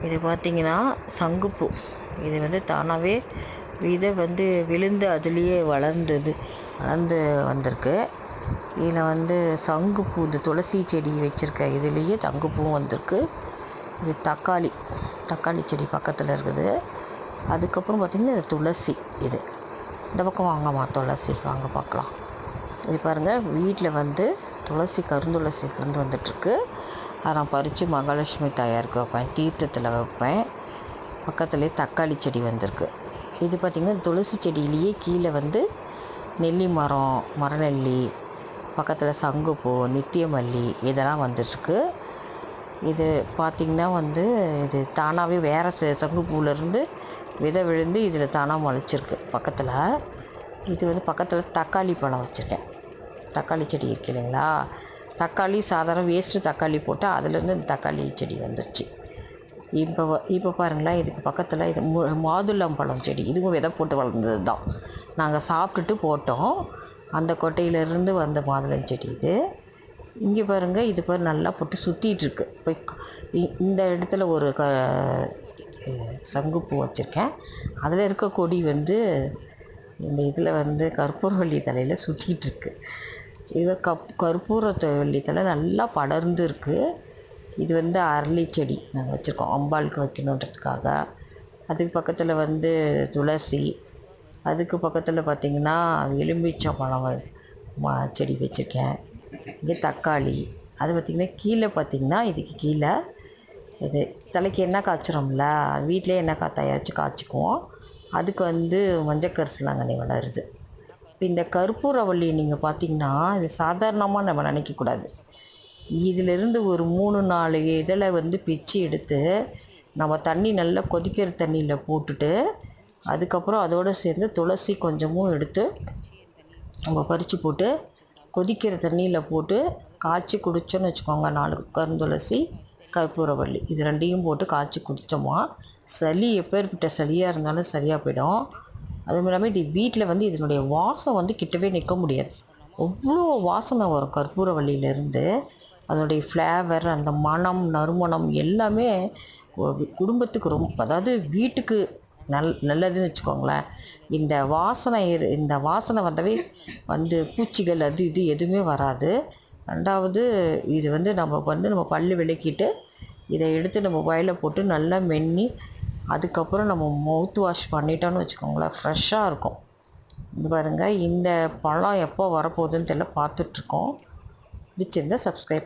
இது பார்த்திங்கன்னா சங்குப்பூ. இது வந்து தானாகவே விதை வந்து விழுந்து அதுலேயே வளர்ந்து வந்திருக்கு. இதில் வந்து சங்குப்பூ, இந்த துளசி செடி வச்சுருக்க இதுலேயே சங்குப்பூவும் வந்திருக்கு. இது தக்காளி செடி பக்கத்தில் இருக்குது. அதுக்கப்புறம் பார்த்திங்கன்னா இது துளசி. இது இந்த பக்கம் வாங்கம்மா, துளசி வாங்க பார்க்கலாம். இது பாருங்கள், வீட்டில் வந்து துளசி, கருந்துளசி வந்துட்டுருக்கு. அதை நான் பறித்து மகாலட்சுமி தாயாருக்கு வைப்பேன், தீர்த்தத்தில் வைப்பேன். பக்கத்துலேயே தக்காளி செடி வந்திருக்கு. இது பார்த்திங்கன்னா துளசி செடியிலேயே கீழே வந்து நெல்லி மரம், மரநெல்லி, பக்கத்தில் சங்குப்பூ, நித்தியமல்லி இதெல்லாம் வந்துட்டுருக்கு. இது பார்த்திங்கன்னா வந்து இது தானாகவே வேறு சங்குப்பூவிலேருந்து விதை விழுந்து இதில் தானாக முளைச்சிருக்கு பக்கத்தில். இது வந்து பக்கத்தில் தக்காளி பழம் வச்சுருக்கேன். தக்காளி செடி இருக்கு இல்லைங்களா, தக்காளி சாதாரண வேஸ்ட்டு தக்காளி போட்டால் அதுலேருந்து இந்த தக்காளி செடி வந்துருச்சு. இப்போ பாருங்களேன், இதுக்கு பக்கத்தில் இது மாதுளம்பழம் செடி. இதுவும் விதை போட்டு வளர்ந்தது தான். நாங்கள் சாப்பிட்டுட்டு போட்டோம். அந்த கொட்டையிலேருந்து வந்த மாதுளம் செடி இது. இங்கே பாருங்கள், இது பாரு நல்லா போட்டு சுற்றிட்டுருக்கு. இந்த இடத்துல ஒரு சங்குப்பூ வச்சுருக்கேன். அதில் இருக்க கொடி வந்து இந்த இதில் வந்து கற்பூரவள்ளி தலையில் சுற்றிட்டுருக்கு. இது கற்பூரவள்ளி தலை நல்லா படர்ந்து இருக்குது. இது வந்து அரளி செடி நாங்கள் வச்சுருக்கோம், அம்பாளுக்கு வைக்கணுன்றதுக்காக. அதுக்கு பக்கத்தில் வந்து துளசி, அதுக்கு பக்கத்தில் பார்த்திங்கன்னா எலுமிச்சம்பழம் செடி வச்சுருக்கேன். இங்கே தக்காளி. அது பார்த்திங்கன்னா கீழே பார்த்திங்கன்னா இதுக்கு கீழே இது தலைக்கு எண்ணெய் காய்ச்சிரோம்ல, வீட்டிலே எண்ணெய் தயாரித்து காய்ச்சிக்குவோம். அதுக்கு வந்து மஞ்சக்கரிசலாங்கண்ணி வளருது. இப்போ இந்த கற்பூரவள்ளி நீங்கள் பார்த்திங்கன்னா இது சாதாரணமாக நம்ம நினைக்கக்கூடாது. இதிலிருந்து ஒரு 3-4 இதழை வந்து பிச்சு எடுத்து நம்ம தண்ணி நல்லா கொதிக்கிற தண்ணியில் போட்டுட்டு, அதுக்கப்புறம் அதோடு சேர்ந்து துளசி கொஞ்சமும் எடுத்து நம்ம பறித்து போட்டு கொதிக்கிற தண்ணியில் போட்டு காய்ச்சி குடித்தோன்னு வச்சுக்கோங்க. 4 கருந்துளசி, கற்பூரவள்ளி இது 2யும் போட்டு காய்ச்சி குடித்தோமா, சளி எப்பேற்பட்ட சளியாக இருந்தாலும் சரியாக போயிடும். அதுவும் இல்லாமல் இது வீட்டில் வந்து இதனுடைய வாசம் வந்து கிட்டவே நிற்க முடியாது. அவ்வளோ வாசனை வரும் கற்பூரவள்ளியிலேருந்து. அதனுடைய ஃப்ளேவர், அந்த மனம், நறுமணம் எல்லாமே குடும்பத்துக்கு அதாவது வீட்டுக்கு நல்லதுன்னு வச்சுக்கோங்களேன். இந்த வாசனை வந்தவே வந்து பூச்சிகள் அது இது எதுவுமே வராது. 2வது இது வந்து நம்ம பல் விளக்கிட்டு இதை எடுத்து நம்ம வாயில் போட்டு நல்லா மென்னி அதுக்கப்புறம் நம்ம மவுத் வாஷ் பண்ணிட்டோன்னு வச்சுக்கோங்களேன், ஃப்ரெஷ்ஷாக இருக்கும். இது பாருங்கள், இந்த பழம் எப்போ வரப்போகுதுன்னு தெரியல, பார்த்துட்ருக்கோம். பிடிச்சிருந்தா சப்ஸ்கிரைப்